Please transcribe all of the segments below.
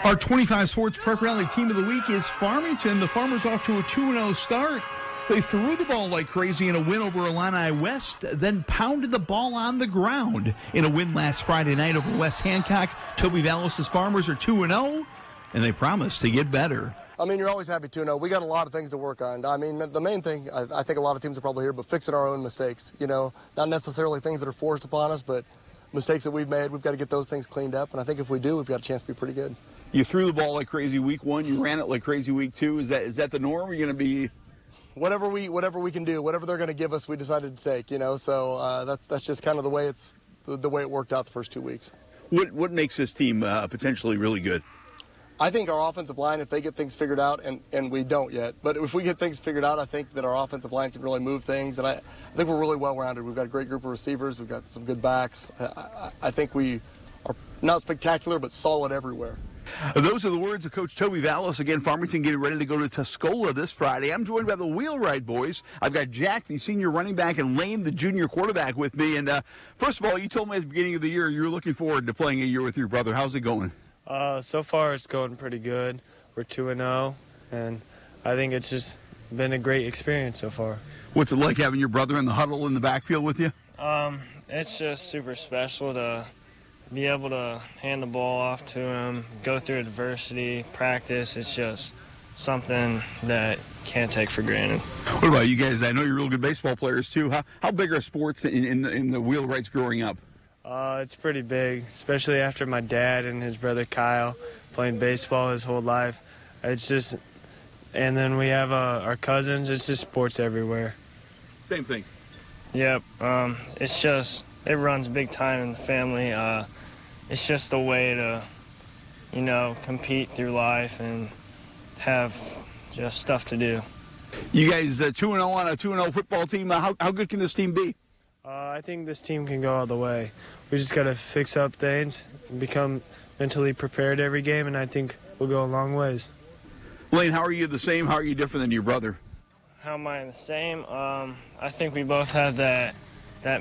Our 25 Sports Prep Rally Team of the Week is Farmington. The Farmers off to a 2-0 start. They threw the ball like crazy in a win over Illini West, then pounded the ball on the ground in a win last Friday night over West Hancock. Toby Vallis' Farmers are 2-0, and they promise to get better. I mean, you're always happy to know. We got a lot of things to work on. I mean, the main thing, I think a lot of teams are probably here, but fixing our own mistakes. You know, not necessarily things that are forced upon us, but mistakes that we've made. We've got to get those things cleaned up, and I think if we do, we've got a chance to be pretty good. You threw the ball like crazy week one. You ran it like crazy week two. Is that the norm? Are you going to be... Whatever we can do, whatever they're going to give us, we decided to take, you know. So that's just kind of the way it worked out the first 2 weeks. What makes this team potentially really good? I think our offensive line, if they get things figured out, and we don't yet, but if we get things figured out, I think that our offensive line can really move things, and I think we're really well-rounded. We've got a great group of receivers. We've got some good backs. I think we are not spectacular, but solid everywhere. Those are the words of Coach Toby Vallis. Again, Farmington getting ready to go to Tuscola this Friday. I'm joined by the Wheelwright boys. I've got Jack, the senior running back, and Lane, the junior quarterback, with me. And first of all, you told me at the beginning of the year you were looking forward to playing a year with your brother. How's it going? So far, it's going pretty good. We're 2-0, and I think it's just been a great experience so far. What's it like having your brother in the huddle in the backfield with you? It's just super special to be able to hand the ball off to him, go through adversity, practice. It's just something that can't take for granted. What about you guys? I know you're real good baseball players too. How big are sports in the Wheelwrights growing up? It's pretty big, especially after my dad and his brother Kyle playing baseball his whole life. It's just, and then we have our cousins. It's just sports everywhere. Same thing. Yep. It's just, it runs big time in the family. It's just a way to, you know, compete through life and have just stuff to do. You guys 2-0 on a 2-0 football team. How good can this team be? I think this team can go all the way. We just got to fix up things, become mentally prepared every game, and I think we'll go a long ways. Lane, how are you the same? How are you different than your brother? How am I the same? I think we both have that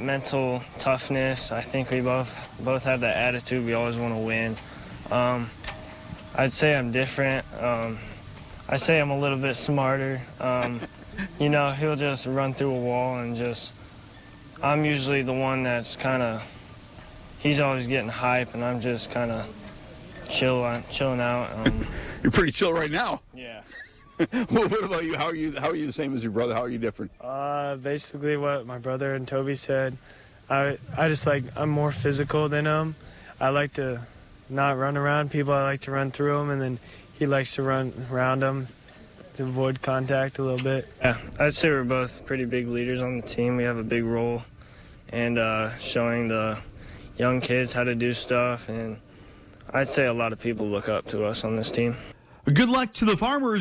mental toughness. I think we both have that attitude. We always want to win. I'd say I'm different. I say I'm a little bit smarter. You know, he'll just run through a wall and just, I'm usually the one that's kind of, he's always getting hype, and I'm just kind of chilling out. You're pretty chill right now. Yeah. Well, what about you? How are you the same as your brother? How are you different? Basically what my brother and Toby said. I just I'm more physical than him. I like to not run around people. I like to run through them, and then he likes to run around them to avoid contact a little bit. Yeah, I'd say we're both pretty big leaders on the team. We have a big role and showing the young kids how to do stuff, and I'd say a lot of people look up to us on this team. Good luck to the Farmers.